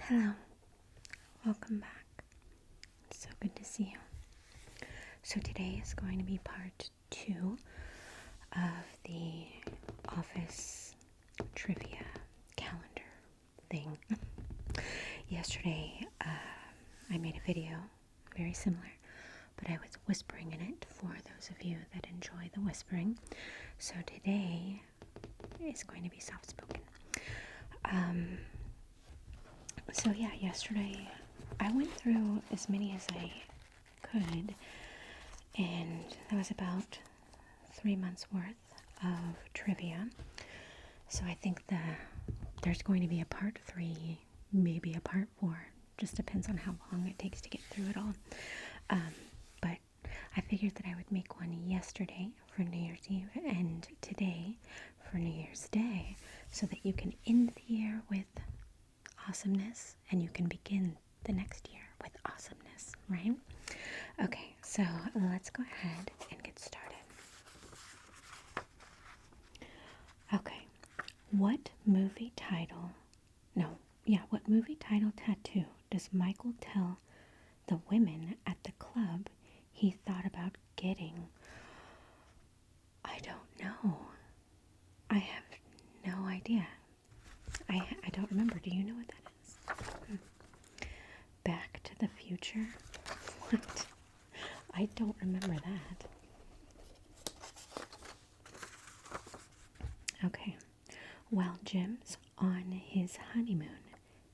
Hello, welcome back. It's so good to see you. So today is going to be part 2 of the office trivia calendar thing. Yesterday, I made a video very similar, but I was whispering in it for those of you that enjoy the whispering. So today is going to be soft-spoken. So yeah, yesterday I went through as many as I could, and that was about 3 months worth of trivia. So I think there's going to be a part 3, maybe a part 4. Just depends on how long it takes to get through it all. But I figured that I would make one yesterday for New Year's Eve and today for New Year's Day, so that you can end the year with awesomeness and you can begin the next year with awesomeness, right? Okay, so let's go ahead and get started. Okay, what movie title tattoo does Michael tell the women at the club he thought about getting? I don't know. I have no idea. I don't remember. Do you know what that is? Back to the Future? What? I don't remember that. Okay. While Jim's on his honeymoon,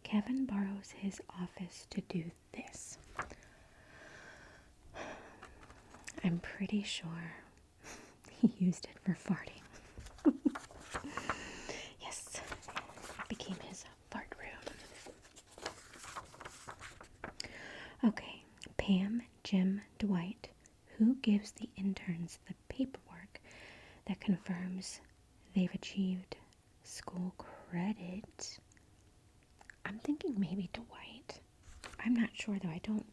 Kevin borrows his office to do this. I'm pretty sure he used it for farting. Yes, it became his fart room. Okay, Pam, Jim, Dwight, who gives the interns the paperwork that confirms they've achieved school credit? I'm thinking maybe Dwight. I'm not sure though, I don't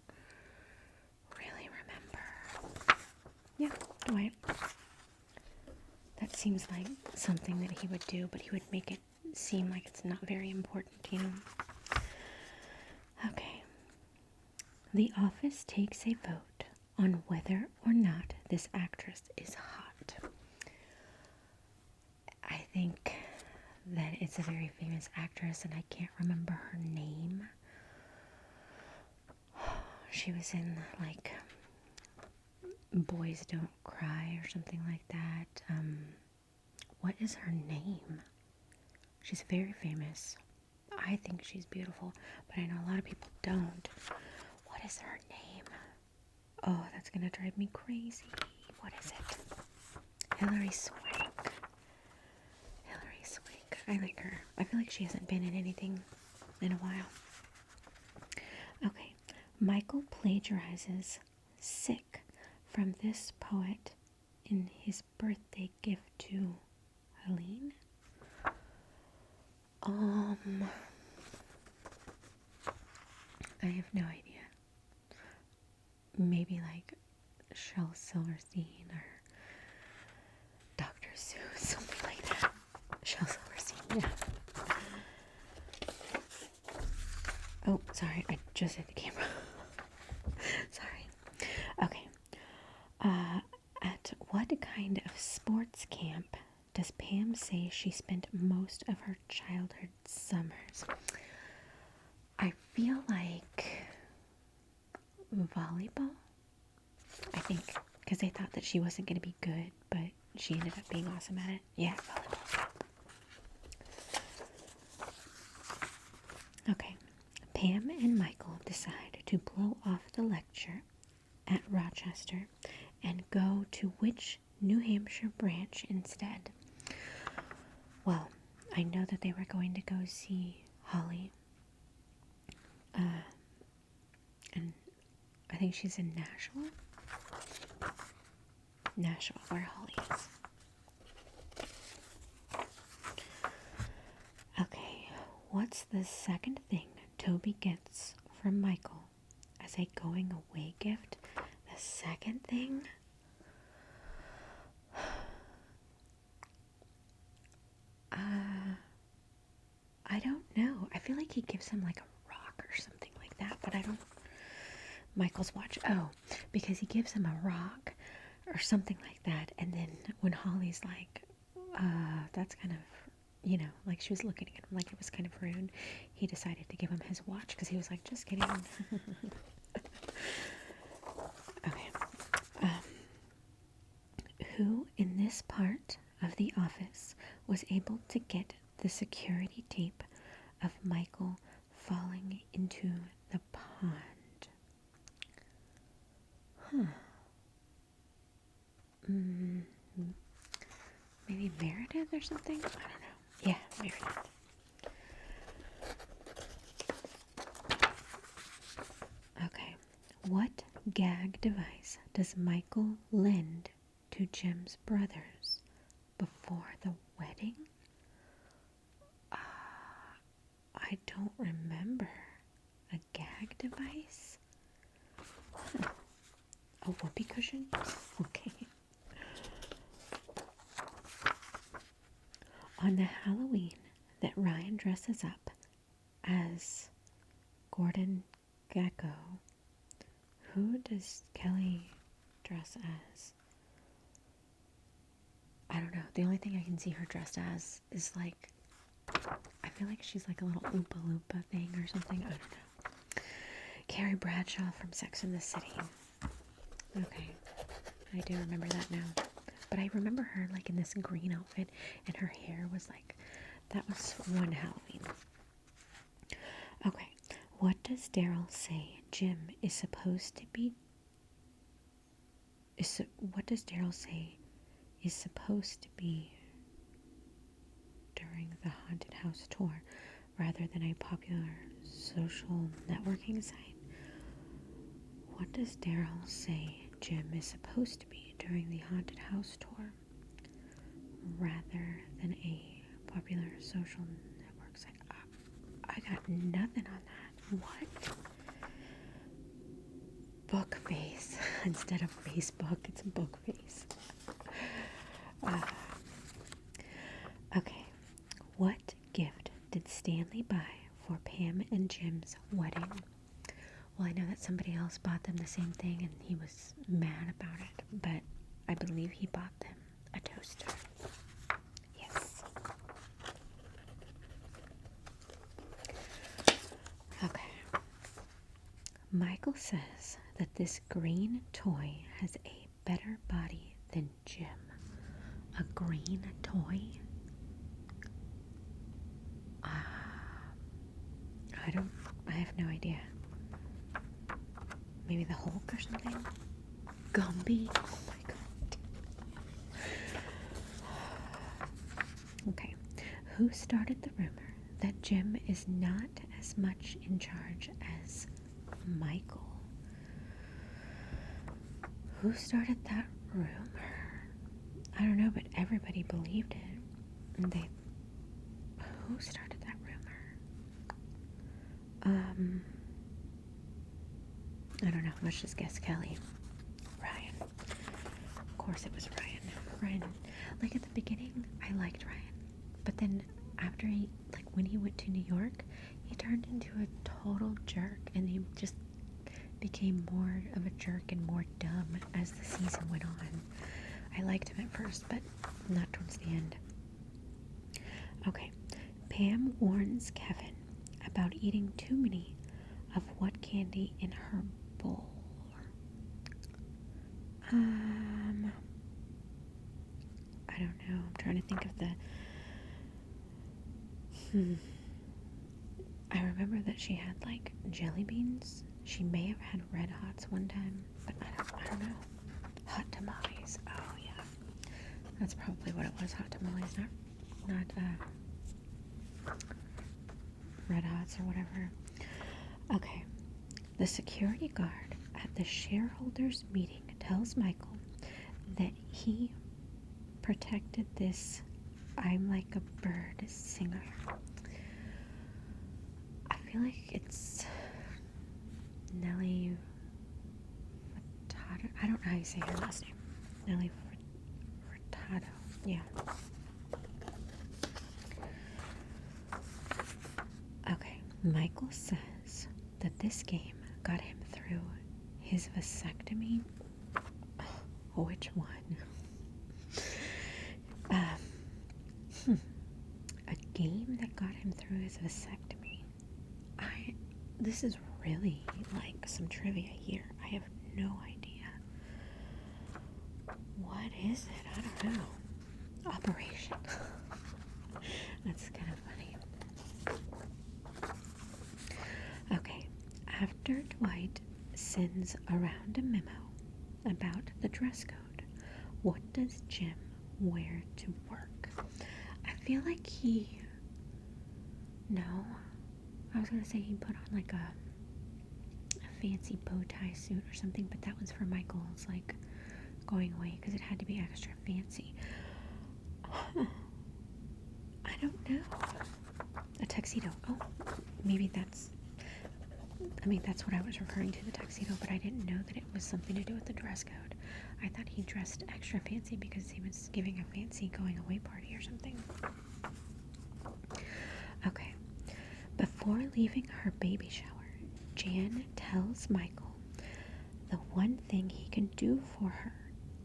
really remember. Yeah, Dwight. That seems like something that he would do, but he would make it seem like it's not very important, you know? Okay. The office takes a vote on whether or not this actress is hot. I think that it's a very famous actress, and I can't remember her name. She was in, like, Boys Don't Cry or something like that. What is her name? She's very famous. I think she's beautiful, but I know a lot of people don't. What is her name? Oh, that's gonna drive me crazy. What is it? Hilary Swank. Hilary Swank. I like her. I feel like she hasn't been in anything in a while. Okay. Michael plagiarizes Sick from this poet in his birthday gift to Helene. I have no idea. Maybe like Shel Silverstein or Dr. Seuss, something like that. Shel Silverstein, yeah. Oh, sorry, I just hit the camera. Sorry. Okay. At what kind of sports camp does Pam say she spent most of her childhood summers? I feel like volleyball. I think because they thought that she wasn't going to be good, but she ended up being awesome at it. Yeah, volleyball. Okay. Pam and Michael decide to blow off the lecture at Rochester and go to which New Hampshire branch instead? Well, I know that they were going to go see Holly. And I think she's in Nashville. Nashville, where Holly is. Okay, what's the second thing Toby gets from Michael as a going away gift? The second thing? I don't know. I feel like he gives him like a rock I don't. Michael's watch. Oh, because he gives him a rock or something like that. And then when Holly's like, that's kind of, like she was looking at him like it was kind of rude, he decided to give him his watch because he was like, just kidding. Okay. Who in this part of the office was able to get the security tape of Michael falling into the pond? Mm, maybe Meredith or something? I don't know. Yeah, Meredith. Okay. What gag device does Michael lend to Jim's brothers before the wedding? I don't remember. A gag device? A whoopee cushion? Okay. On the Halloween that Ryan dresses up as Gordon Gekko, who does Kelly dress as? I don't know. The only thing I can see her dressed as is like, I feel like she's like a little Oompa Loompa thing or something. I don't know. Carrie Bradshaw from Sex and the City. Okay. I do remember that now. But I remember her like in this green outfit and her hair was like, that was one Halloween. Okay. What does Daryl say Jim is supposed to be? What does Daryl say is supposed to be during the haunted house tour rather than a popular social networking site? What does Daryl say Jim is supposed to be during the haunted house tour rather than a popular social network site? I got nothing on that. What? Bookface. Instead of Facebook, it's Bookface. Okay. What gift did Stanley buy for Pam and Jim's wedding? Well, I know that somebody else bought them the same thing and he was mad about it, but I believe he bought them a toaster. Yes. Okay. Michael says that this green toy has a better body than Jim. A green toy? I have no idea. Maybe the Hulk or something? Gumby? Oh my god. Okay. Who started the rumor that Jim is not as much in charge as Michael? Who started that rumor? I don't know, but everybody believed it. And who started that rumor? I don't know. Let's just guess Kelly. Ryan. Of course it was Ryan. Ryan. Like at the beginning, I liked Ryan. But then after when he went to New York, he turned into a total jerk. And he just became more of a jerk and more dumb as the season went on. I liked him at first, but not towards the end. Okay. Pam warns Kevin about eating too many of what candy in her bowl? I don't know. I'm trying to think of I remember that she had like jelly beans. She may have had Red Hots one time, but I don't know. Hot tamales. Oh yeah, that's probably what it was. Hot tamales, not Red Hots or whatever. Okay. The security guard at the shareholders meeting tells Michael that he protected this I'm like a bird singer. I feel like it's Nelly Furtado. I don't know how you say her last name. Nelly Furtado. Yeah. Okay. Michael says that this game got him through his vasectomy. Which one? A game that got him through his vasectomy. This is really like some trivia here. I have no idea. What is it? I don't know. Operation. That's kind of funny. Okay. After Dwight sends around a memo about the dress code, what does Jim wear to work? I feel like no, I was gonna say he put on like a fancy bow tie suit or something, but that was for Michael's like going away because it had to be extra fancy. I don't know. A tuxedo. Oh, maybe that's what I was referring to, the tuxedo, but I didn't know that it was something to do with the dress code. I thought he dressed extra fancy because he was giving a fancy going away party or something. Okay. Before leaving her baby shower, Jan tells Michael the one thing he can do for her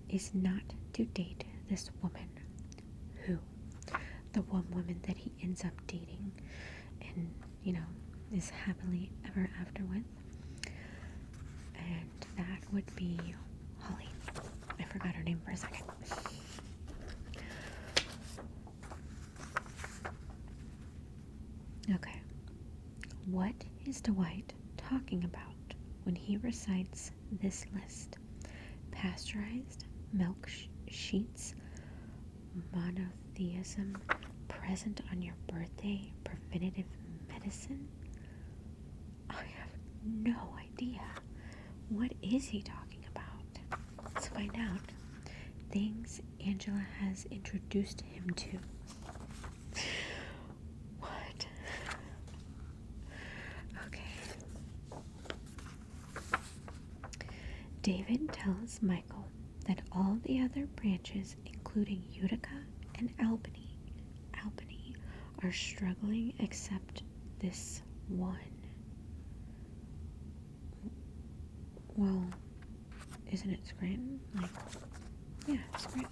is not to date this woman. Who? The one woman that he ends up dating and, is happily ever after with. And that would be Holly. I forgot her name for a second. Okay. What is Dwight talking about when he recites this list? Pasteurized milk sheets, monotheism, present on your birthday, preventative medicine? I have no idea. What is he talking about? Let's find out. Things Angela has introduced him to. What? Okay. David tells Michael that all the other branches, including Utica and Albany, are struggling except this one. Well, isn't it Scranton? Yeah, Scranton.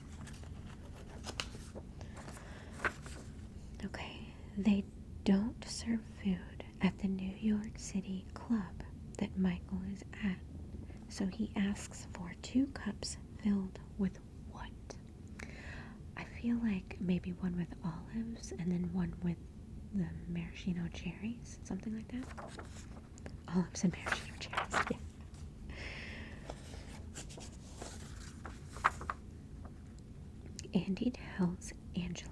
Okay, they don't serve food at the New York City club that Michael is at, so he asks for 2 cups filled with what? I feel like maybe one with olives and then one with the maraschino cherries, something like that. Olives and maraschino cherries, yeah. Andy tells Angela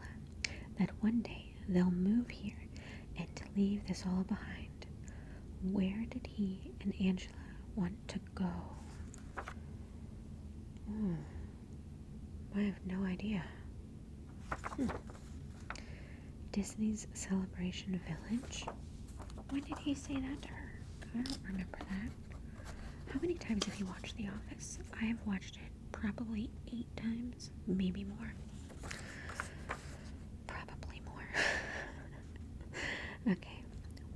that one day they'll move here and leave this all behind. Where did he and Angela want to go? I have no idea. Disney's Celebration Village? When did he say that to her? I don't remember that. How many times have you watched The Office? I have watched it probably 8 times, maybe more. Probably more. Okay,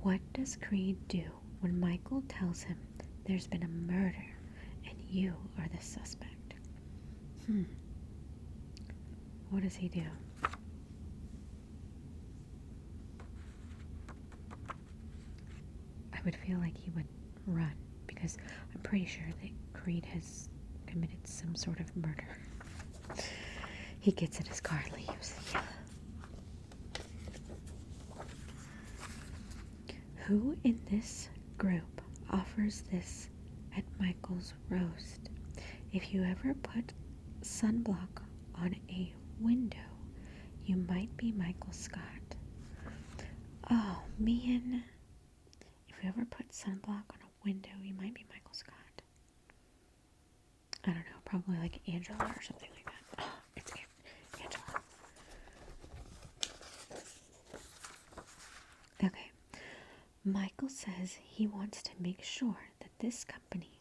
what does Creed do when Michael tells him there's been a murder and you are the suspect? What does he do? I would feel like he would run because I'm pretty sure that Creed has committed some sort of murder. He gets in his car and leaves. Yeah. Who in this group offers this at Michael's roast? If you ever put sunblock on a window, you might be Michael Scott. Oh, man. If you ever put sunblock on a window, you might be Michael Scott. I don't know, probably like Angela or something like that. Oh, it's Angela. Okay. Michael says he wants to make sure that this company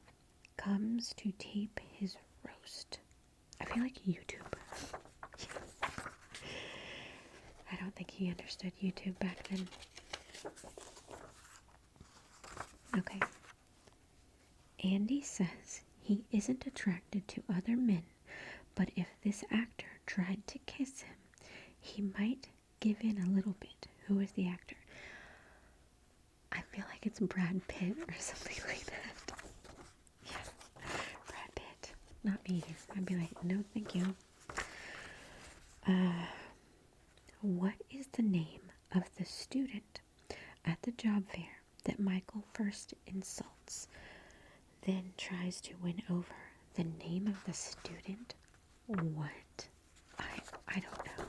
comes to tape his roast. I feel like YouTube. I don't think he understood YouTube back then. Okay. Andy says he isn't attracted to other men, but if this actor tried to kiss him, he might give in a little bit. Who is the actor? I feel like it's Brad Pitt or something like that. Yeah, Brad Pitt. Not me. I'd be like, no, thank you. What is the name of the student at the job fair that Michael first insults, then tries to win over? The name of the student? What? I don't know.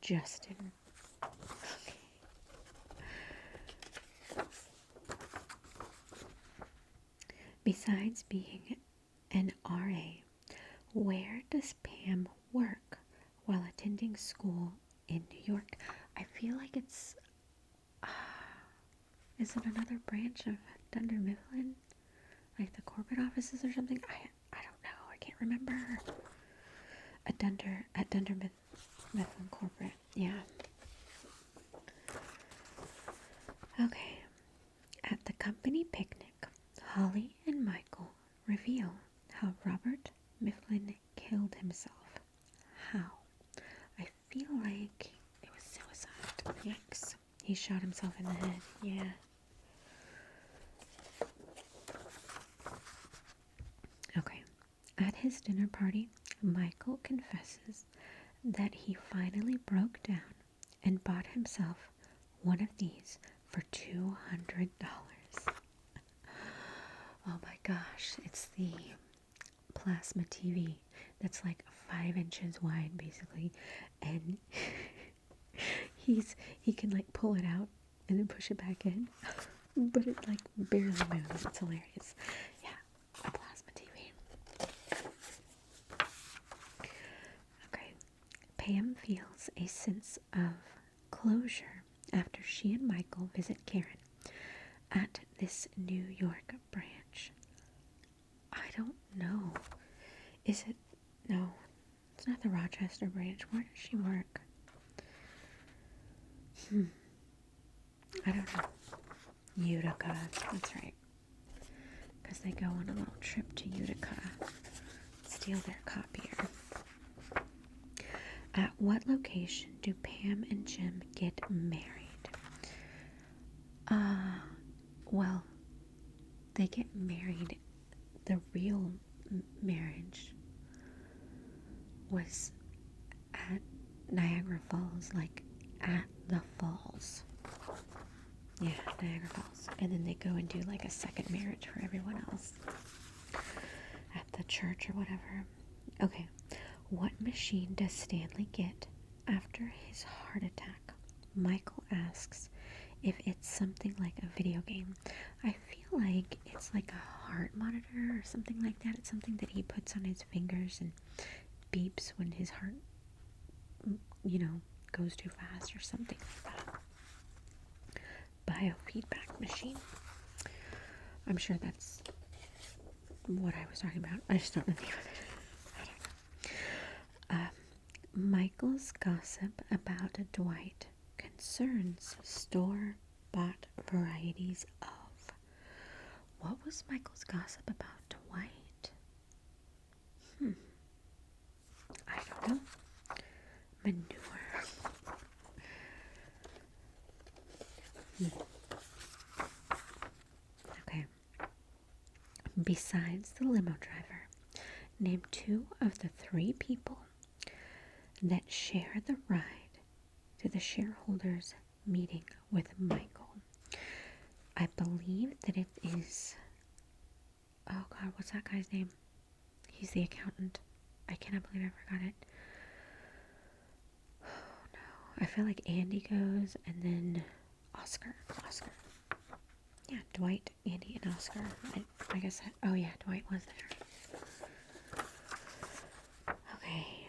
Justin. Okay. Besides being an RA, where does Pam work while attending school in New York? I feel like it's is it another branch of Dunder Mifflin? Like the corporate offices or something? I don't know. I can't remember. At Dunder Mifflin corporate. Yeah. Okay. At the company picnic, Holly and Michael reveal how Robert Mifflin killed himself. How? I feel like it was suicide. Yikes. He shot himself in the head. Yeah. Okay. At his dinner party, Michael confesses that he finally broke down and bought himself one of these for $200. Oh my gosh, it's the plasma TV that's like 5 inches wide basically, and he can like pull it out and then push it back in, but it like barely moves. It's hilarious. Yeah, a plasma TV. Okay, Pam feels a sense of closure after she and Michael visit Karen at this New York branch. I don't know. Is it? No, it's not the Rochester branch. Where does she work? I don't know. Utica. That's right. Because they go on a little trip to Utica. Steal their copier. At what location do Pam and Jim get married? Well, they get married. The real marriage was at Niagara Falls, like at the falls. Yeah, Niagara Falls. And then they go and do like a second marriage for everyone else at the church or whatever. Okay, what machine does Stanley get after his heart attack? Michael asks if it's something like a video game. I feel like it's like a heart monitor or something like that. It's something that he puts on his fingers and beeps when his heart, goes too fast or something like that. Biofeedback machine. I'm sure that's what I was talking about. I just don't know the name of it. I don't know. Michael's gossip about Dwight concerns store-bought varieties of. What was Michael's gossip about Dwight? I don't know. Manure. Okay. Besides the limo driver, name 2 of the 3 people that share the ride to the shareholders meeting with Michael. I believe that it is, oh God, what's that guy's name? He's the accountant. I cannot believe I forgot it. Oh no. I feel like Andy goes and then Oscar. Yeah, Dwight, Andy, and Oscar. I guess oh yeah, Dwight was there. Okay.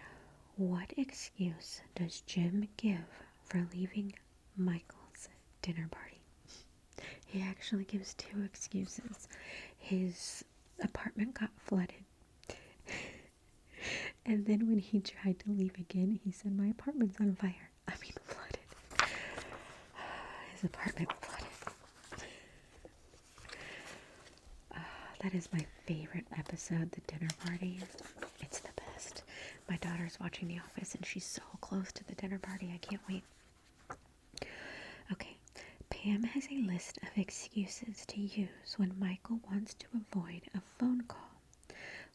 What excuse does Jim give for leaving Michael's dinner party? He actually gives 2 excuses. His apartment got flooded. And then when he tried to leave again, he said, my apartment's on fire. I mean, flooded. His apartment flooded. That is my favorite episode, the dinner party. It's the best. My daughter's watching The Office and she's so close to the dinner party. I can't wait. Okay, Pam has a list of excuses to use when Michael wants to avoid a phone call.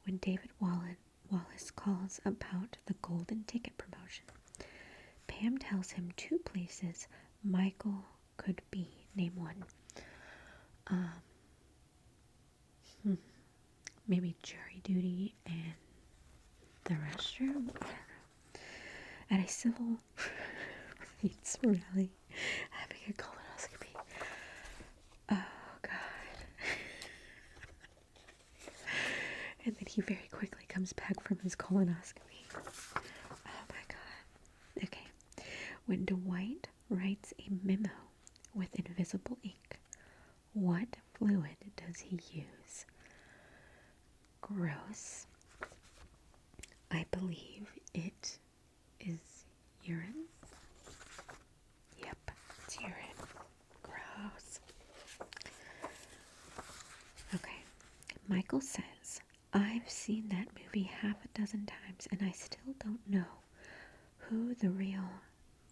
When David Wallace calls about the golden ticket promotion, Pam tells him 2 places Michael could be. Name one. Maybe jury duty and the restroom? I don't know. At a civil rights rally, having a colonoscopy. Oh, God. And then he very quickly comes back from his colonoscopy. Oh, my God. Okay. When Dwight writes a memo with invisible ink, what fluid does he use? Gross. I believe it is urine. Yep, it's urine. Gross. Okay. Michael says, I've seen that movie half a dozen times and I still don't know who the real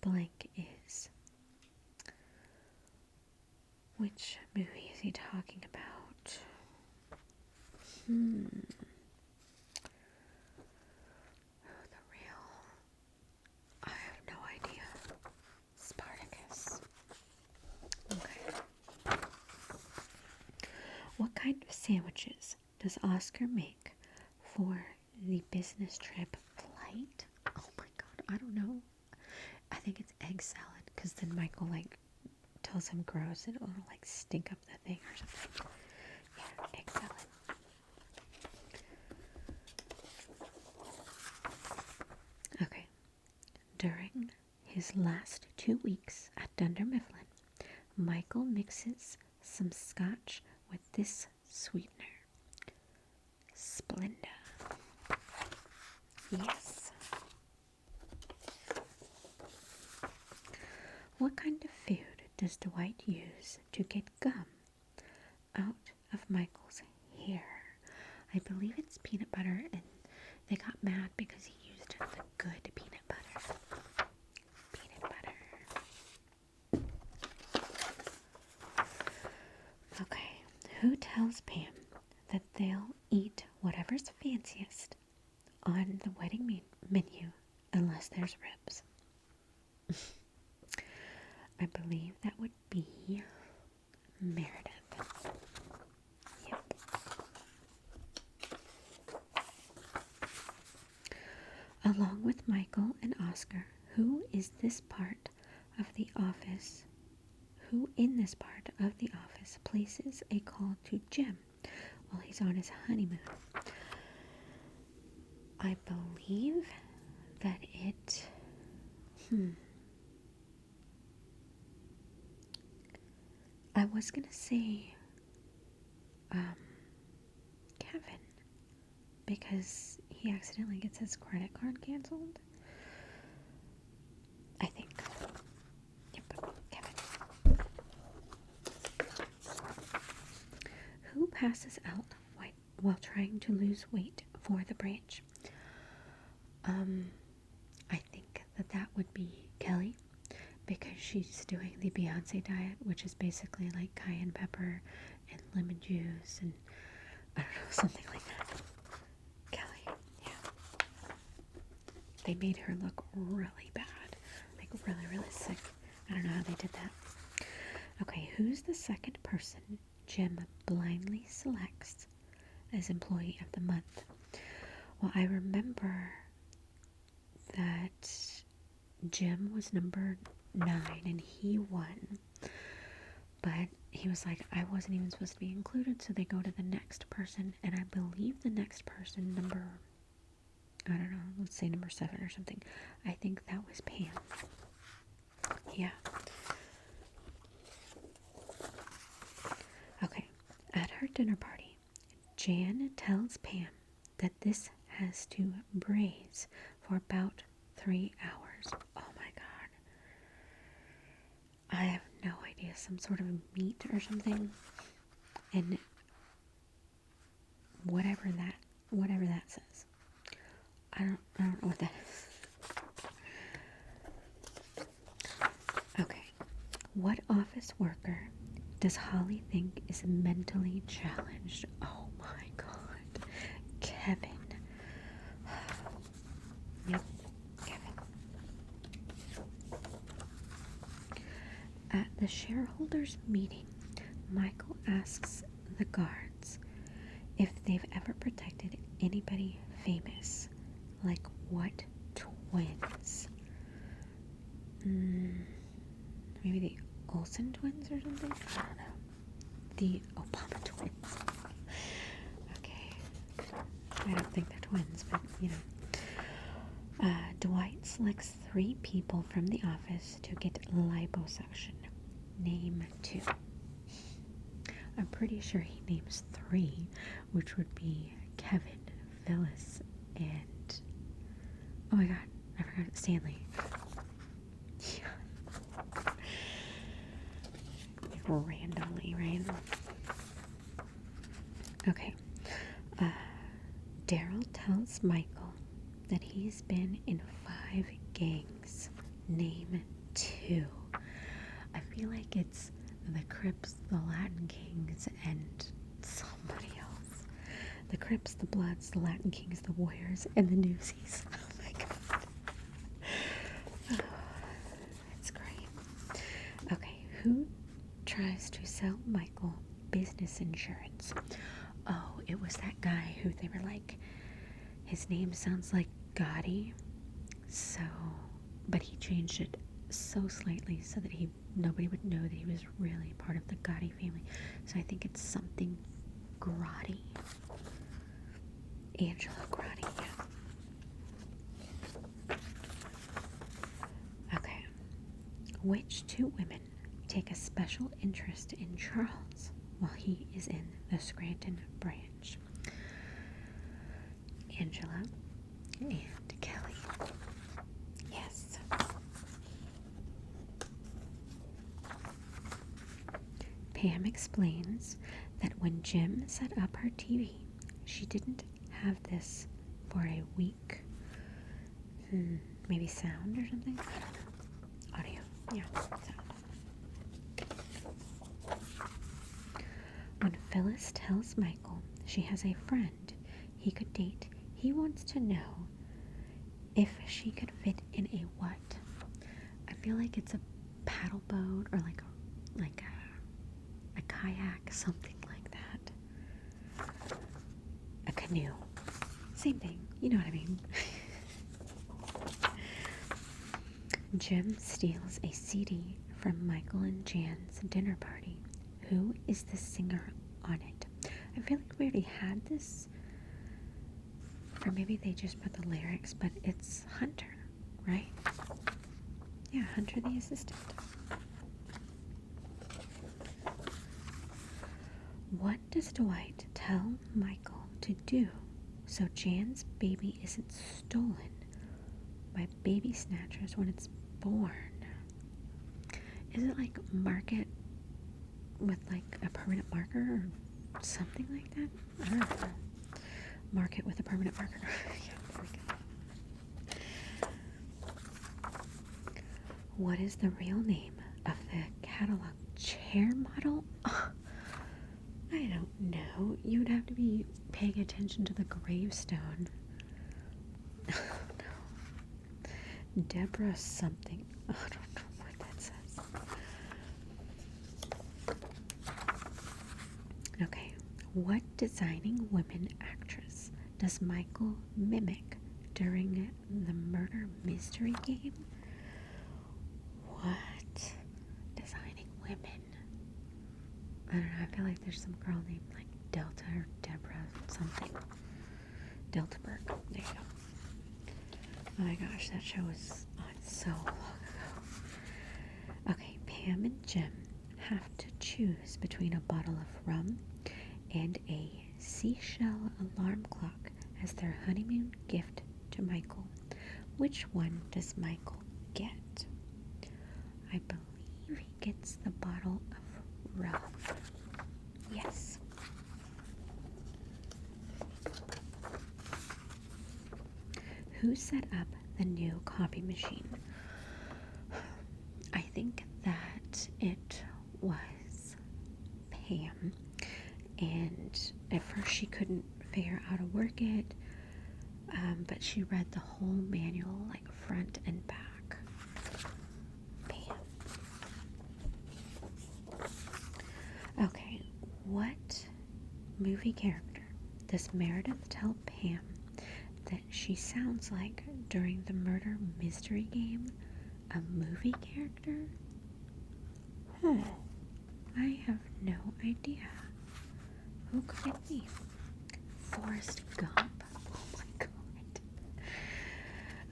blank is. Which movie is he talking about? Who the real? I have no idea. Spartacus. Okay. What kind of sandwiches does Oscar make for the business trip flight? Oh my God, I don't know. I think it's egg salad, because then Michael tells him gross and it'll stink up the thing or something. Yeah, egg salad. Okay. During his last 2 weeks at Dunder Mifflin, Michael mixes some scotch with this sweetener. Splenda. Yes. What kind of food does Dwight use to get gum out of Michael's hair? I believe it's peanut butter, and they got mad because he used the good peanut butter. Peanut butter. Okay, who tells Pam that they'll eat whatever's fanciest on the wedding menu unless there's ribs? I believe that would be Meredith. Yep. Along with Michael and Oscar, who in this part of the office places a call to Jim while he's on his honeymoon? I believe that it... I was gonna say Kevin, because he accidentally gets his credit card canceled. I think. Yep, Kevin. Who passes out while trying to lose weight for the branch? I think that would be Kelly, because she's doing the Beyonce diet, which is basically like cayenne pepper and lemon juice and I don't know, something like that. Kelly, yeah. They made her look really bad, really, really sick. I don't know how they did that. Okay, who's the second person Jim blindly selects as Employee of the Month? Well, I remember that Jim was number 9 and he won, but he was like, I wasn't even supposed to be included, so they go to the next person, and I believe the next person, number, I don't know, let's say number 7 or something, I think that was Pam. Yeah. Okay, at her dinner party, Jan tells Pam that this has to braise for about 3 hours. Oh my God. I have no idea, some sort of meat or something. And whatever that says. I don't know what that is. Okay. What office worker does Holly think is mentally challenged? Oh my god. Kevin. Yep, Kevin. At the shareholders meeting, Michael asks the guards if they've ever protected anybody famous. Like what twins? Maybe the Olsen twins or something? I don't know. The Obama twins. Okay. I don't think they're twins, but you know. Dwight selects 3 people from the office to get liposuction. Name 2. I'm pretty sure he names 3, which would be Kevin, Phyllis, and oh my god, I forgot Stanley. Yeah. Randomly, right? Okay. Daryl tells Michael that he's been in 5 gangs. Name 2. I feel like it's the Crips, the Latin Kings, and somebody else. The Crips, the Bloods, the Latin Kings, the Warriors, and the Newsies. Oh my god. Oh, it's great. Okay, who tries to sell Michael business insurance? Oh, it was that guy who they were like, his name sounds like Gotti, so, but he changed it so slightly so that nobody would know that he was really part of the Gotti family. So I think it's something Grotti. Angelo Grotti, yeah. Okay. Which 2 women take a special interest in Charles while he is in the Scranton branch? Angela and Kelly. Yes. Pam explains that when Jim set up her TV, she didn't have this for a week. Maybe sound or something? I don't know. Audio. Yeah, sound. When Phyllis tells Michael she has a friend he could date, he wants to know if she could fit in a what? I feel like it's a paddle boat or like a kayak, something like that. A canoe. Same thing. You know what I mean. Jim steals a CD from Michael and Jan's dinner party. Who is the singer on it? I feel like we already had this. Or maybe they just put the lyrics, but it's Hunter, right? Yeah, Hunter the assistant. What does Dwight tell Michael to do so Jan's baby isn't stolen by baby snatchers when it's born? Is it like mark it with like a permanent marker or something like that? I don't know. Mark it with a permanent marker. Yeah, there we go. What is the real name of the catalog chair model? Oh, I don't know. You would have to be paying attention to the gravestone. Oh, no. Deborah something. Oh, I don't know what that says. Okay. What designing women actress does Michael mimic during the murder mystery game? What? Designing women. I don't know, I feel like there's some girl named like Delta or Deborah something. Deltaberg. There you go. Oh my gosh, that show was on so long ago. Okay, Pam and Jim have to choose between a bottle of rum and a seashell alarm clock as their honeymoon gift to Michael. Which one does Michael get? I believe he gets the bottle of rum. Yes. Who set up the new copy machine? I think that it was Pam, and at first she couldn't figure out how to work it, but she read the whole manual, like front and back. Pam. Okay, what movie character does Meredith tell Pam that she sounds like during the murder mystery game? A movie character? I have no idea. Who could it be? Forrest Gump? Oh my god.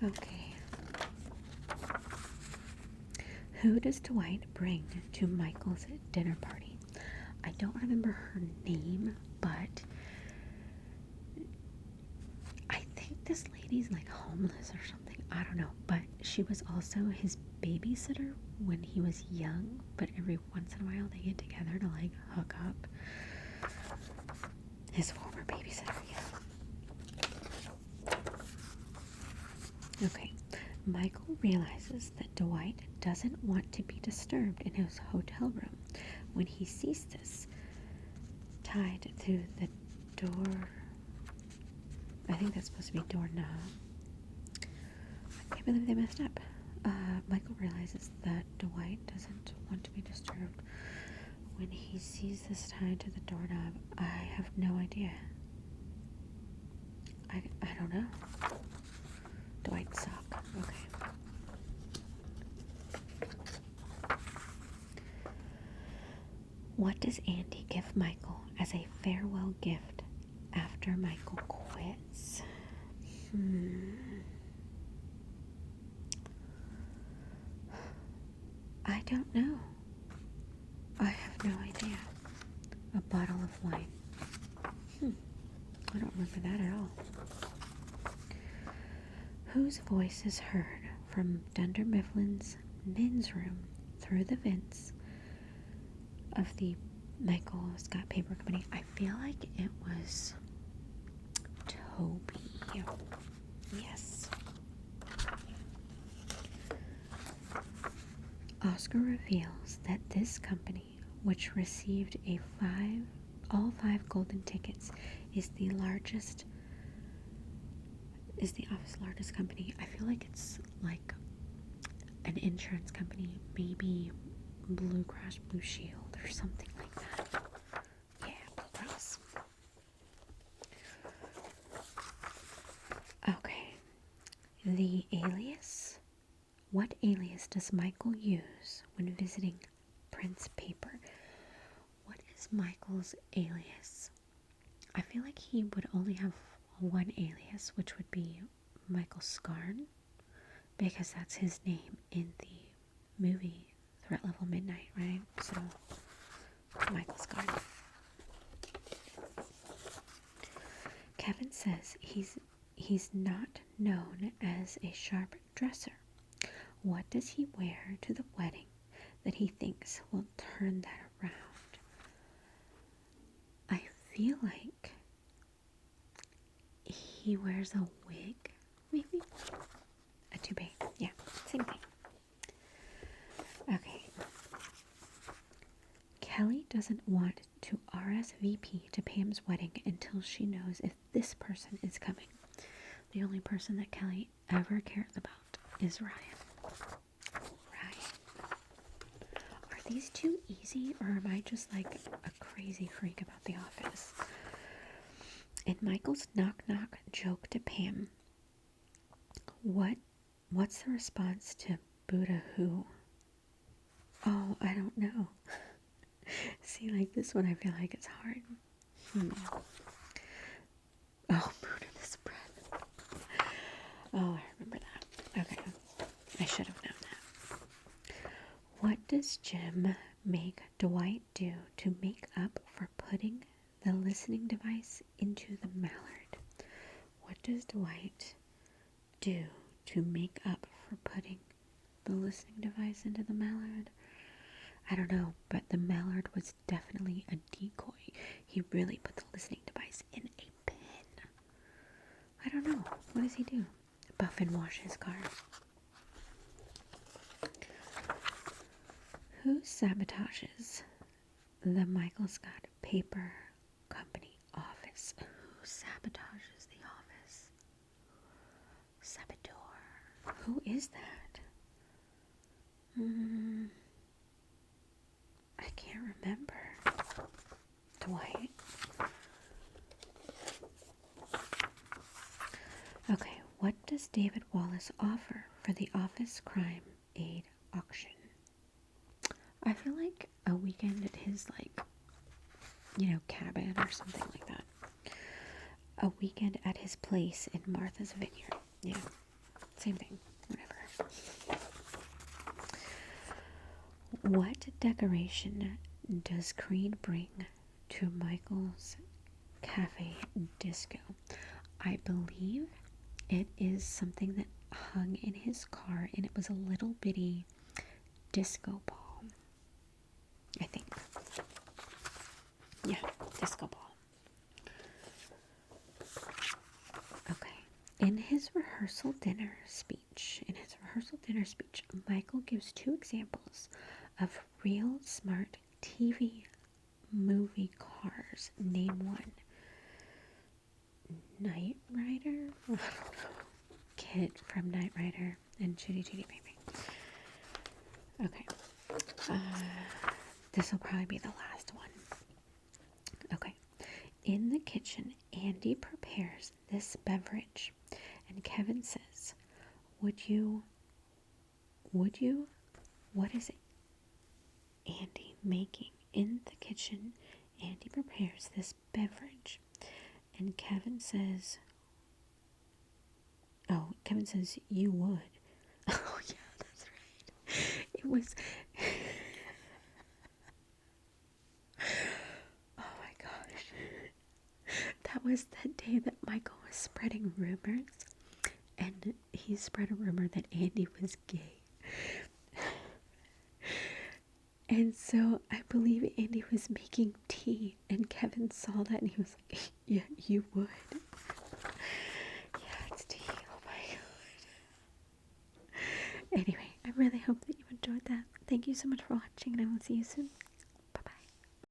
Okay. Who does Dwight bring to Michael's dinner party? I don't remember her name, but I think this lady's like homeless or something. I don't know, but she was also his babysitter when he was young, but every once in a while they get together to like hook up. His former babysitter, yeah. Okay, Michael realizes that Dwight doesn't want to be disturbed in his hotel room when he sees this tied to the door. I think that's supposed to be doorknob. I can't believe they messed up. Michael realizes that Dwight doesn't want to be disturbed when he sees this tied to the doorknob. I have no idea. I don't know. Dwight suck. Okay. What does Andy give Michael as a farewell gift after Michael quits? I don't know. I have no idea. A bottle of wine. I don't remember that at all. Whose voice is heard from Dunder Mifflin's men's room through the vents of the Michael Scott Paper Company? I feel like it was Toby. Yes. Oscar reveals that this company, which received all five golden tickets, is the office largest company. I feel like it's like an insurance company, maybe Blue Cross Blue Shield or something like that. Yeah, Blue Cross. Okay. The alias. What alias does Michael use when visiting Prince Paper? What is Michael's alias? I feel like he would only have one alias, which would be Michael Scarn, because that's his name in the movie Threat Level Midnight, right? So, Michael Scarn. Kevin says he's not known as a sharp dresser. What does he wear to the wedding that he thinks will turn that around? I feel like he wears a wig, maybe? A toupee. Yeah, same thing. Okay. Kelly doesn't want to RSVP to Pam's wedding until she knows if this person is coming. The only person that Kelly ever cares about is Ryan. Are these too easy, or am I just like a crazy freak about The Office? In Michael's knock-knock joke to Pam, what's the response to Buddha who? Oh, I don't know. See, like this one I feel like it's hard. Oh, Buddha this bread. Oh, I remember that. Okay. I should have known that. What does Jim make Dwight do to make up for putting the listening device into the mallard? What does Dwight do to make up for putting the listening device into the mallard? I don't know, but the mallard was definitely a decoy. He really put the listening device in a pen. I don't know. What does he do? Buffin wash his car? Who sabotages the Michael Scott Paper Company office? Who sabotages the office? Saboteur. Who is that? I can't remember. Dwight. Okay, what does David Wallace offer for the office crime aid auction? I feel like a weekend at his, like, cabin or something like that. A weekend at his place in Martha's Vineyard. Yeah, same thing. Whatever. What decoration does Creed bring to Michael's Cafe Disco? I believe it is something that hung in his car, and it was a little bitty disco ball. I think. Yeah, disco ball. Okay. In his rehearsal dinner speech, Michael gives 2 examples of real smart TV movie cars. Name one. Knight Rider? I don't know. Kid from Knight Rider and Chitty Chitty Baby. Okay. This will probably be the last one. Okay. In the kitchen, Andy prepares this beverage, and Kevin says, Would you? What is it Andy making? In the kitchen, Andy prepares this beverage, and Kevin says, you would. Oh, yeah, that's right. It was... Oh my gosh. That was the day that Michael was spreading rumors, and he spread a rumor that Andy was gay. And so I believe Andy was making tea, and Kevin saw that, and he was like, yeah, you would. Yeah, it's tea. Oh my god. Anyway, I really hope that you enjoyed that. Thank you so much for watching, and I will see you soon.